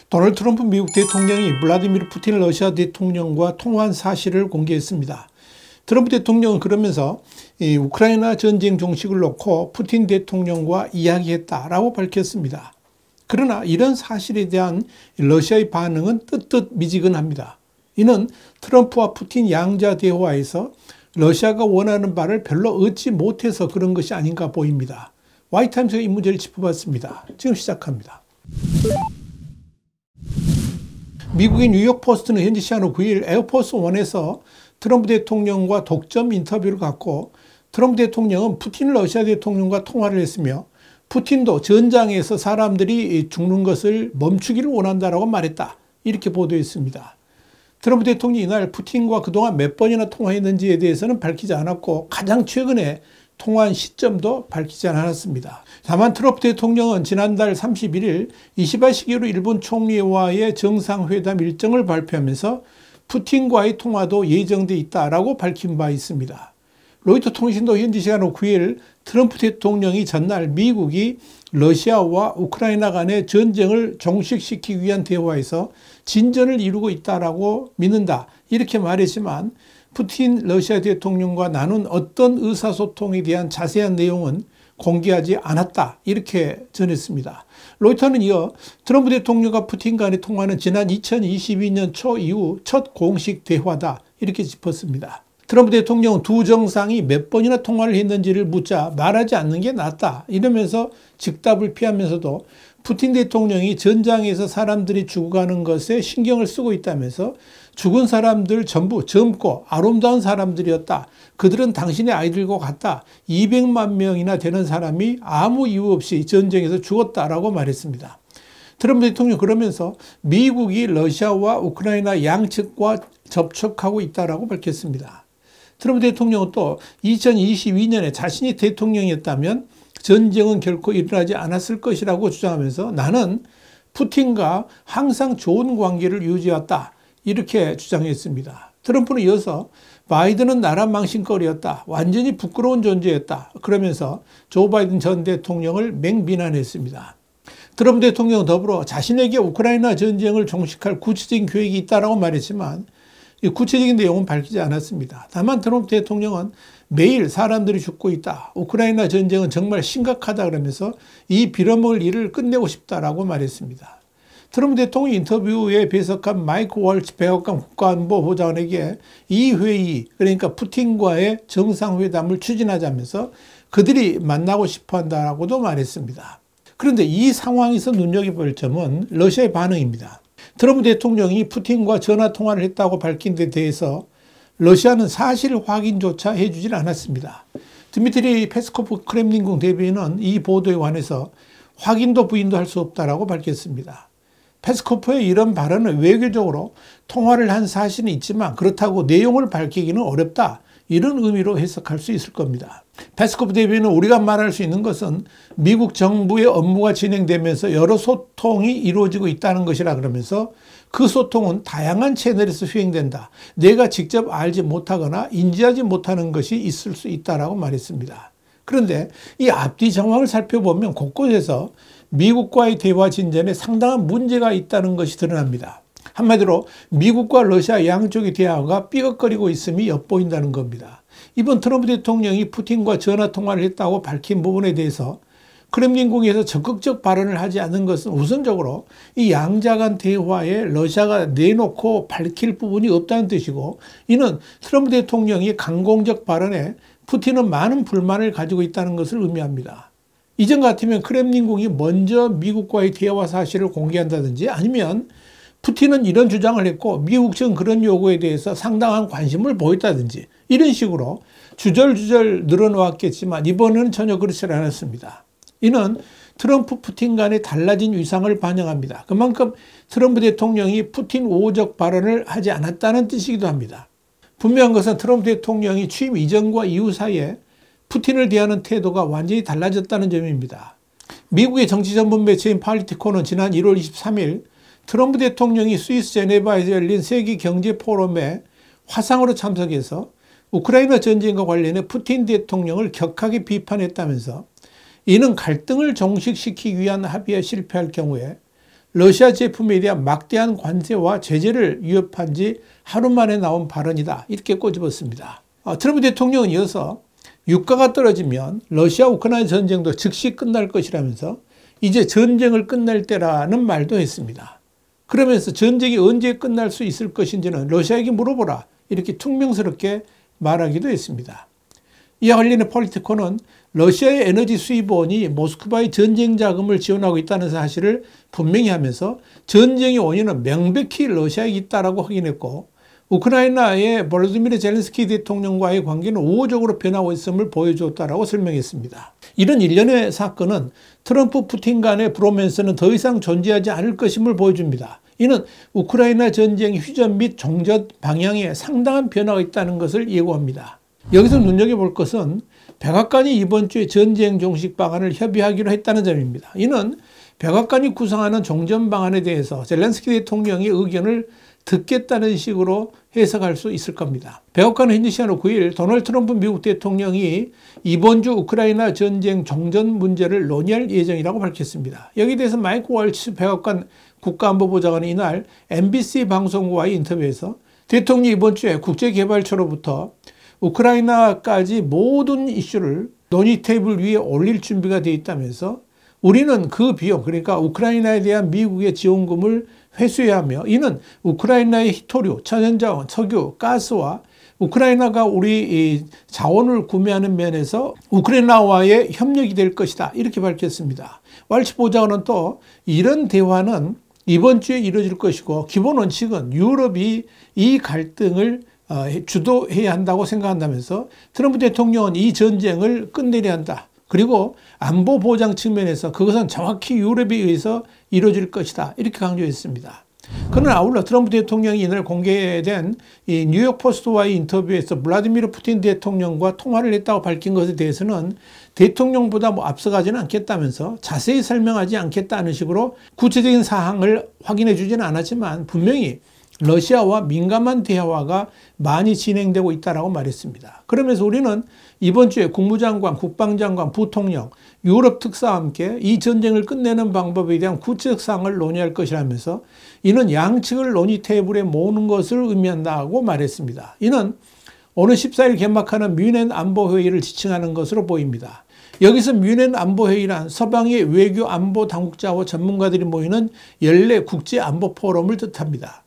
도널드 트럼프 미국 대통령이 블라디미르 푸틴 러시아 대통령과 통화한 사실을 공개했습니다. 트럼프 대통령은 그러면서 이 우크라이나 전쟁 종식을 놓고 푸틴 대통령과 이야기했다라고 밝혔습니다. 그러나 이런 사실에 대한 러시아의 반응은 뜨뜻미지근합니다. 이는 트럼프와 푸틴 양자 대화에서 러시아가 원하는 바를 별로 얻지 못해서 그런 것이 아닌가 보입니다. 화이트타임스가 이 문제를 짚어봤습니다. 지금 시작합니다. 미국의 뉴욕포스트는 현지 시간으로 9일 에어포스 1에서 트럼프 대통령과 독점 인터뷰를 갖고 트럼프 대통령은 푸틴 러시아 대통령과 통화를 했으며 푸틴도 전장에서 사람들이 죽는 것을 멈추기를 원한다라고 말했다. 이렇게 보도했습니다. 트럼프 대통령이 이날 푸틴과 그동안 몇 번이나 통화했는지에 대해서는 밝히지 않았고 가장 최근에 통화한 시점도 밝히지 않았습니다. 다만 트럼프 대통령은 지난달 31일 이시바 시게루 일본 총리와의 정상회담 일정을 발표하면서 푸틴과의 통화도 예정돼 있다라고 밝힌 바 있습니다. 로이터 통신도 현지 시간으로 9일 트럼프 대통령이 전날 미국이 러시아와 우크라이나 간의 전쟁을 종식시키기 위한 대화에서 진전을 이루고 있다라고 믿는다 이렇게 말했지만 푸틴 러시아 대통령과 나눈 어떤 의사소통에 대한 자세한 내용은 공개하지 않았다 이렇게 전했습니다. 로이터는 이어 트럼프 대통령과 푸틴 간의 통화는 지난 2022년 초 이후 첫 공식 대화다 이렇게 짚었습니다. 트럼프 대통령은 두 정상이 몇 번이나 통화를 했는지를 묻자 말하지 않는 게 낫다 이러면서 즉답을 피하면서도 푸틴 대통령이 전장에서 사람들이 죽어가는 것에 신경을 쓰고 있다면서 죽은 사람들 전부 젊고 아름다운 사람들이었다. 그들은 당신의 아이들과 같다. 200만 명이나 되는 사람이 아무 이유 없이 전쟁에서 죽었다라고 말했습니다. 트럼프 대통령이 그러면서 미국이 러시아와 우크라이나 양측과 접촉하고 있다라고 밝혔습니다. 트럼프 대통령은 또 2022년에 자신이 대통령이었다면 전쟁은 결코 일어나지 않았을 것이라고 주장하면서 나는 푸틴과 항상 좋은 관계를 유지했다. 이렇게 주장했습니다. 트럼프는 이어서 바이든은 나라 망신거리였다. 완전히 부끄러운 존재였다. 그러면서 조 바이든 전 대통령을 맹비난했습니다. 트럼프 대통령은 더불어 자신에게 우크라이나 전쟁을 종식할 구체적인 계획이 있다고 말했지만 이 구체적인 내용은 밝히지 않았습니다. 다만 트럼프 대통령은 매일 사람들이 죽고 있다. 우크라이나 전쟁은 정말 심각하다 그러면서 이 빌어먹을 일을 끝내고 싶다라고 말했습니다. 트럼프 대통령 인터뷰에 배석한 마이크 월츠 백악관 국가안보 보좌관에게 이 회의 그러니까 푸틴과의 정상회담을 추진하자면서 그들이 만나고 싶어 한다라고도 말했습니다. 그런데 이 상황에서 눈여겨볼 점은 러시아의 반응입니다. 트럼프 대통령이 푸틴과 전화통화를 했다고 밝힌 데 대해서 러시아는 사실 확인조차 해주질 않았습니다. 드미트리 페스코프 크렘린궁 대변인은 이 보도에 관해서 확인도 부인도 할 수 없다라고 밝혔습니다. 페스코프의 이런 발언은 외교적으로 통화를 한 사실은 있지만 그렇다고 내용을 밝히기는 어렵다. 이런 의미로 해석할 수 있을 겁니다. 페스코프 대변인은 우리가 말할 수 있는 것은 미국 정부의 업무가 진행되면서 여러 소통이 이루어지고 있다는 것이라 그러면서 그 소통은 다양한 채널에서 수행된다. 내가 직접 알지 못하거나 인지하지 못하는 것이 있을 수 있다라고 말했습니다. 그런데 이 앞뒤 정황을 살펴보면 곳곳에서 미국과의 대화 진전에 상당한 문제가 있다는 것이 드러납니다. 한마디로 미국과 러시아 양쪽의 대화가 삐걱거리고 있음이 엿보인다는 겁니다. 이번 트럼프 대통령이 푸틴과 전화통화를 했다고 밝힌 부분에 대해서 크렘린궁에서 적극적 발언을 하지 않는 것은 우선적으로 이 양자 간 대화에 러시아가 내놓고 밝힐 부분이 없다는 뜻이고 이는 트럼프 대통령이 강공적 발언에 푸틴은 많은 불만을 가지고 있다는 것을 의미합니다. 이전 같으면 크렘린궁이 먼저 미국과의 대화 사실을 공개한다든지 아니면 푸틴은 이런 주장을 했고 미국 측은 그런 요구에 대해서 상당한 관심을 보였다든지 이런 식으로 주절주절 늘어놓았겠지만 이번에는 전혀 그렇지 않았습니다. 이는 트럼프 푸틴 간의 달라진 위상을 반영합니다. 그만큼 트럼프 대통령이 푸틴 우호적 발언을 하지 않았다는 뜻이기도 합니다. 분명한 것은 트럼프 대통령이 취임 이전과 이후 사이에 푸틴을 대하는 태도가 완전히 달라졌다는 점입니다. 미국의 정치 전문 매체인 팔리티코는 지난 1월 23일 트럼프 대통령이 스위스 제네바에서 열린 세계 경제 포럼에 화상으로 참석해서 우크라이나 전쟁과 관련해 푸틴 대통령을 격하게 비판했다면서 이는 갈등을 종식시키기 위한 합의에 실패할 경우에 러시아 제품에 대한 막대한 관세와 제재를 위협한 지 하루 만에 나온 발언이다. 이렇게 꼬집었습니다. 트럼프 대통령은 이어서 유가가 떨어지면 러시아 우크라이나 전쟁도 즉시 끝날 것이라면서 이제 전쟁을 끝낼 때라는 말도 했습니다. 그러면서 전쟁이 언제 끝날 수 있을 것인지는 러시아에게 물어보라. 이렇게 퉁명스럽게 말하기도 했습니다. 이와 관련해 폴리티코는 러시아의 에너지 수입원이 모스크바의 전쟁 자금을 지원하고 있다는 사실을 분명히 하면서 전쟁의 원인은 명백히 러시아에 있다라고 확인했고, 우크라이나의 볼로디미르 젤렌스키 대통령과의 관계는 우호적으로 변하고 있음을 보여줬다라고 설명했습니다. 이런 일련의 사건은 트럼프 푸틴 간의 브로맨스는 더 이상 존재하지 않을 것임을 보여줍니다. 이는 우크라이나 전쟁 휴전 및 종전 방향에 상당한 변화가 있다는 것을 예고합니다. 여기서 눈여겨볼 것은 백악관이 이번 주에 전쟁 종식 방안을 협의하기로 했다는 점입니다. 이는 백악관이 구상하는 종전 방안에 대해서 젤렌스키 대통령의 의견을 듣겠다는 식으로 해석할 수 있을 겁니다. 백악관은 현지 시간으로 9일 도널드 트럼프 미국 대통령이 이번 주 우크라이나 전쟁 종전 문제를 논의할 예정이라고 밝혔습니다. 여기에 대해서 마이크 월츠 백악관 국가안보보좌관은 이날 MBC 방송과의 인터뷰에서 대통령이 이번 주에 국제개발처로부터 우크라이나까지 모든 이슈를 논의 테이블 위에 올릴 준비가 되어 있다면서 우리는 그 비용, 그러니까 우크라이나에 대한 미국의 지원금을 회수해야 하며 이는 우크라이나의 희토류, 천연자원, 석유, 가스와 우크라이나가 우리 자원을 구매하는 면에서 우크라이나와의 협력이 될 것이다. 이렇게 밝혔습니다. 왈츠 보좌관은 또 이런 대화는 이번 주에 이루어질 것이고 기본 원칙은 유럽이 이 갈등을 주도해야 한다고 생각한다면서 트럼프 대통령은 이 전쟁을 끝내려 한다. 그리고 안보 보장 측면에서 그것은 정확히 유럽에 의해서 이루어질 것이다. 이렇게 강조했습니다. 그러나 아울러 트럼프 대통령이 이날 공개된 이 뉴욕 포스트와의 인터뷰에서 블라디미르 푸틴 대통령과 통화를 했다고 밝힌 것에 대해서는 대통령보다 앞서가지는 않겠다면서 자세히 설명하지 않겠다는 식으로 구체적인 사항을 확인해 주지는 않았지만 분명히 러시아와 민감한 대화가 많이 진행되고 있다고 말했습니다. 그러면서 우리는 이번 주에 국무장관, 국방장관, 부통령, 유럽 특사와 함께 이 전쟁을 끝내는 방법에 대한 구체적 사항을 논의할 것이라면서 이는 양측을 논의 테이블에 모으는 것을 의미한다고 말했습니다. 이는 오늘 14일 개막하는 뮌헨 안보회의를 지칭하는 것으로 보입니다. 여기서 뮌헨 안보회의란 서방의 외교 안보 당국자와 전문가들이 모이는 연례 국제안보 포럼을 뜻합니다.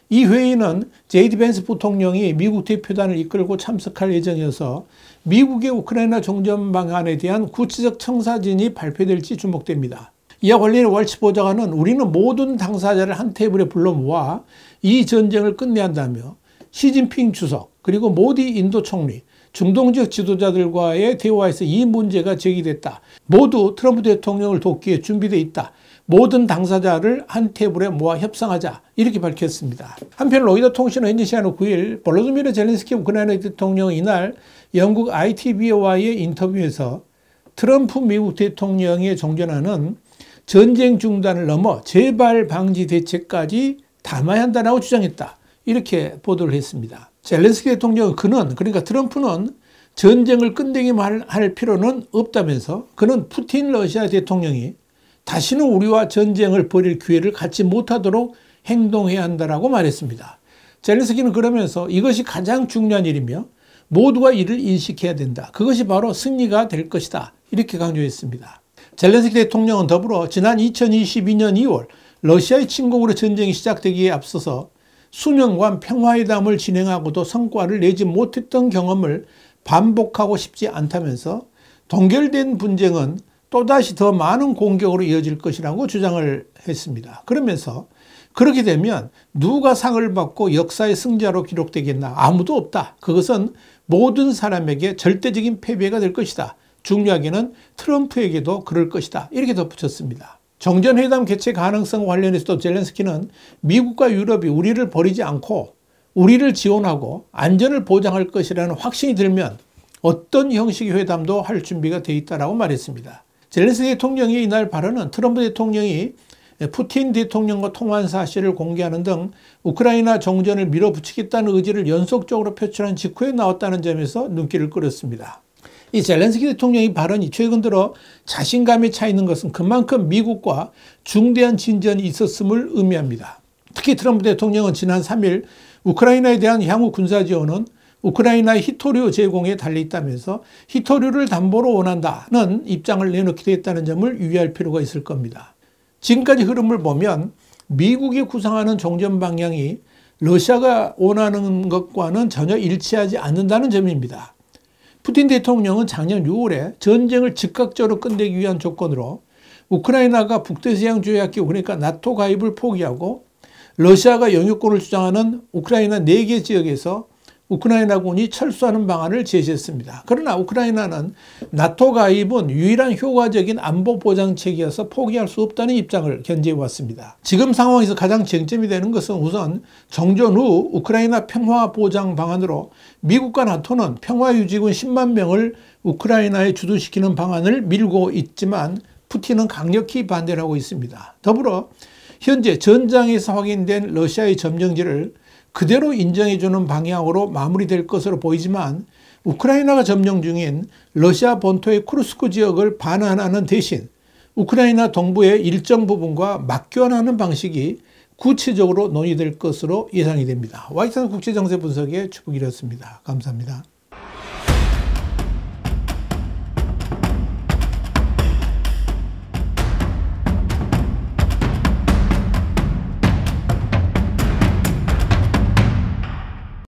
이 회의는 제이디 벤스 부통령이 미국 대표단을 이끌고 참석할 예정이어서 미국의 우크라이나 종전 방안에 대한 구체적 청사진이 발표될지 주목됩니다. 이와 관련해 월츠 보좌관은 우리는 모든 당사자를 한 테이블에 불러 모아 이 전쟁을 끝내야 한다며 시진핑 주석 그리고 모디 인도 총리, 중동 지역 지도자들과의 대화에서 이 문제가 제기됐다. 모두 트럼프 대통령을 돕기에 준비되어 있다. 모든 당사자를 한 테이블에 모아 협상하자. 이렇게 밝혔습니다. 한편 로이터 통신은 현지 시간 9일 볼로디미르 젤렌스키 우크라이나 대통령은 이날 영국 ITV와의 인터뷰에서 트럼프 미국 대통령의 종전하는 전쟁 중단을 넘어 재발 방지 대책까지 담아야 한다고 주장했다. 이렇게 보도를 했습니다. 젤렌스키 대통령은 그러니까 트럼프는 전쟁을 끝내기만 할 필요는 없다면서 그는 푸틴 러시아 대통령이 다시는 우리와 전쟁을 벌일 기회를 갖지 못하도록 행동해야 한다고 말했습니다. 젤렌스키는 그러면서 이것이 가장 중요한 일이며 모두가 이를 인식해야 된다. 그것이 바로 승리가 될 것이다. 이렇게 강조했습니다. 젤렌스키 대통령은 더불어 지난 2022년 2월 러시아의 침공으로 전쟁이 시작되기에 앞서서 수년간 평화회담을 진행하고도 성과를 내지 못했던 경험을 반복하고 싶지 않다면서 동결된 분쟁은 또다시 더 많은 공격으로 이어질 것이라고 주장을 했습니다. 그러면서 그렇게 되면 누가 상을 받고 역사의 승자로 기록되겠나? 아무도 없다. 그것은 모든 사람에게 절대적인 패배가 될 것이다. 중요하게는 트럼프에게도 그럴 것이다. 이렇게 덧붙였습니다. 정전회담 개최 가능성 관련해서도 젤렌스키는 미국과 유럽이 우리를 버리지 않고 우리를 지원하고 안전을 보장할 것이라는 확신이 들면 어떤 형식의 회담도 할 준비가 되어 있다고 말했습니다. 젤렌스키 대통령이 이날 발언은 트럼프 대통령이 푸틴 대통령과 통화한 사실을 공개하는 등 우크라이나 정전을 밀어붙이겠다는 의지를 연속적으로 표출한 직후에 나왔다는 점에서 눈길을 끌었습니다. 이 젤렌스키 대통령의 발언이 최근 들어 자신감에 차 있는 것은 그만큼 미국과 중대한 진전이 있었음을 의미합니다. 특히 트럼프 대통령은 지난 3일 우크라이나에 대한 향후 군사 지원은 우크라이나의 히토류 제공에 달려있다면서 히토류를 담보로 원한다는 입장을 내놓기도 했다는 점을 유의할 필요가 있을 겁니다. 지금까지 흐름을 보면 미국이 구상하는 종전 방향이 러시아가 원하는 것과는 전혀 일치하지 않는다는 점입니다. 푸틴 대통령은 작년 6월에 전쟁을 즉각적으로 끝내기 위한 조건으로 우크라이나가 북대서양 조약기구 그러니까 나토 가입을 포기하고 러시아가 영유권을 주장하는 우크라이나 4개 지역에서 우크라이나군이 철수하는 방안을 제시했습니다. 그러나 우크라이나는 나토 가입은 유일한 효과적인 안보 보장책이어서 포기할 수 없다는 입장을 견지해 왔습니다. 지금 상황에서 가장 쟁점이 되는 것은 우선 정전 후 우크라이나 평화 보장 방안으로 미국과 나토는 평화유지군 10만 명을 우크라이나에 주둔시키는 방안을 밀고 있지만 푸틴은 강력히 반대를 하고 있습니다. 더불어 현재 전장에서 확인된 러시아의 점령지를 그대로 인정해주는 방향으로 마무리될 것으로 보이지만 우크라이나가 점령 중인 러시아 본토의 쿠르스크 지역을 반환하는 대신 우크라이나 동부의 일정 부분과 맞교환하는 방식이 구체적으로 논의될 것으로 예상이 됩니다. 와이탄 국제정세 분석의 주북이었습니다. 감사합니다.